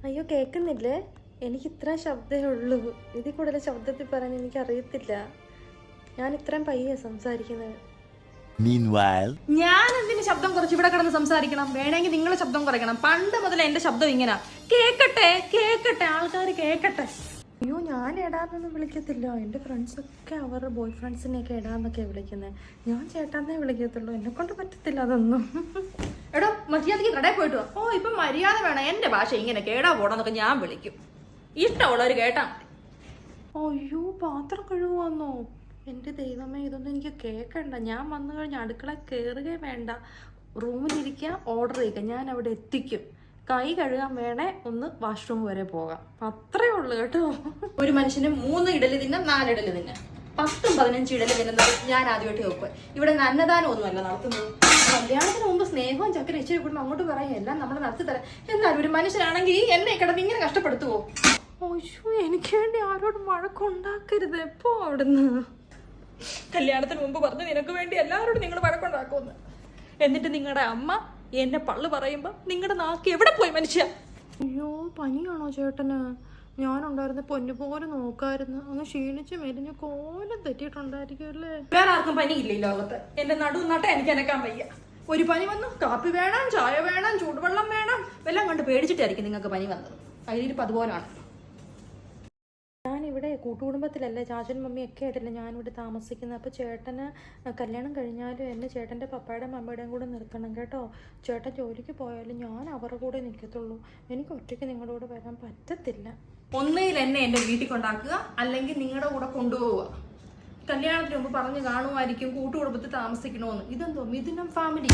അയ്യോ കേൾക്കുന്നില്ലേ? എനിക്ക് ഇത്രയും ശബ്ദമേ ഉള്ളൂ. ഇതിൽ കൂടുതൽ ശബ്ദത്തിൽ പറയാൻ എനിക്കറിയത്തില്ല. ഞാൻ ഇത്രയും പയ്യെ സംസാരിക്കുന്നത്. ഞാൻ എന്തിന് ശബ്ദം കുറച്ച് ഇവിടെ കിടന്ന് സംസാരിക്കണം? വേണമെങ്കിൽ നിങ്ങൾ ശബ്ദം കുറയ്ക്കണം. പണ്ട് മുതൽ എന്റെ ശബ്ദം ഇങ്ങനെ കേക്കട്ടെ കേക്കട്ടെ, ആൾക്കാർ കേക്കട്ടെ. അയ്യോ ഞാൻ എടാന്നൊന്നും വിളിക്കത്തില്ല. എൻ്റെ ഫ്രണ്ട്സൊക്കെ അവരുടെ ബോയ് ഫ്രണ്ട്സിനെയൊക്കെ എടാന്നൊക്കെ വിളിക്കുന്നത്. ഞാൻ ചേട്ടാന്നേ വിളിക്കത്തുള്ളൂ. എന്നെ കൊണ്ട് പറ്റത്തില്ല അതൊന്നും. എടോ മര്യാദയ്ക്ക് കടയിൽ പോയിട്ട് വാ. ഓ ഇപ്പൊ മര്യാദ വേണം. എന്റെ ഭാഷ ഇങ്ങനെ കേടാ പോടാന്നൊക്കെ ഞാൻ വിളിക്കും. ഇഷ്ടമുള്ളവർ കേട്ടാ. അയ്യോ പാത്രം കഴുകുവാന്നോ? എൻ്റെ ദൈവമേ, ഇതൊന്നും എനിക്ക് കേൾക്കണ്ട. ഞാൻ വന്നു കഴിഞ്ഞ് അടുക്കള കയറുകയും വേണ്ട. റൂമിലിരിക്കുക, ഓർഡർ ചെയ്യുക, ഞാൻ അവിടെ എത്തിക്കും. കൈ കഴുകാൻ വേണേ ഒന്ന് വാഷ്റൂം വരെ പോകാം. അത്രേ ഉള്ളു കേട്ടോ. ഒരു മനുഷ്യന് 3 ഇഡലി തിന്നാം, 4 ഇഡലി തിന്നാം, 10-15 ഇഡലി തിന്നുന്നത് ഞാൻ ആദ്യമായിട്ട് നോക്കുക. ഇവിടെ അന്നദാനം ഒന്നുമല്ല നടത്തുന്നത്. കല്യാണത്തിന് മുമ്പ് സ്നേഹവും ചക്കര ഇച്ചിരി കൂടുമ്പോൾ അങ്ങോട്ട് പറയാം എല്ലാം നമ്മൾ നടത്തി തരാം. എന്നാലും ഒരു മനുഷ്യനാണെങ്കിൽ എന്നെ കിടന്ന് ഇങ്ങനെ കഷ്ടപ്പെടുത്തുവോ? അയ്യോ എനിക്ക് വേണ്ടി ആരോടും വഴക്കുണ്ടാക്കരുത്. എപ്പോ അവിടുന്ന് കല്യാണത്തിന് മുമ്പ് പറഞ്ഞു നിനക്ക് വേണ്ടി എല്ലാവരോടും നിങ്ങൾ വഴക്കുണ്ടാക്കുമെന്ന്. എന്നിട്ട് നിങ്ങളുടെ അമ്മ എന്നെ പള്ളു പറയുമ്പോ നിങ്ങളുടെ നാക്ക് എവിടെ പോയി മനുഷ്യ? അയ്യോ പനിയാണോ ചേട്ടന്? ഞാനുണ്ടായിരുന്ന പൊന്നു പോലെ നോക്കായിരുന്നു. അങ്ങ് ക്ഷീണിച്ച് മെലിഞ്ഞ് കോലം തെറ്റിയിട്ടുണ്ടായിരിക്കും അല്ലേ? വേറെ ആർക്കും പനിയില്ല ഈ ലോകത്ത്. എന്റെ നടുവ് നട്ട എനിക്ക് അനക്കാൻ വയ്യ. ഒരു പനി വന്നു, കാപ്പി വേണം, ചായ വേണം, ചൂടുവെള്ളം വേണം, എല്ലാം കണ്ട് പേടിച്ചിട്ടായിരിക്കും നിങ്ങൾക്ക് പനി വന്നത്. അതിലിപ്പോൾ അതുപോലാണ്. ഞാനിവിടെ കൂട്ടുകുടുംബത്തിലല്ലേ, ചാച്ചൻ മമ്മിയൊക്കെ ആയിട്ടല്ലേ ഞാനിവിടെ താമസിക്കുന്നത്. അപ്പോൾ ചേട്ടന് കല്യാണം കഴിഞ്ഞാലും എന്നെ ചേട്ടൻ്റെ പപ്പായുടെയും മമ്മിയുടെയും കൂടെ നിർത്തണം കേട്ടോ. ചേട്ടൻ ജോലിക്ക് പോയാലും ഞാൻ അവരുടെ കൂടെ നിൽക്കത്തുള്ളൂ. എനിക്ക് ഒറ്റയ്ക്ക് നിങ്ങളുടെ കൂടെ വരാൻ പറ്റത്തില്ല. ഒന്നുകിൽ എന്നെ എൻ്റെ വീട്ടിൽ കൊണ്ടാക്കുക, അല്ലെങ്കിൽ നിങ്ങളുടെ കൂടെ കൊണ്ടുപോവുക. കല്യാണത്തിന് മുമ്പ് പറഞ്ഞു കാണുമായിരിക്കും കൂട്ടുകുടുംബത്തിൽ താമസിക്കണമെന്ന്. ഇതെന്തോ മിഥുനം ഫാമിലി?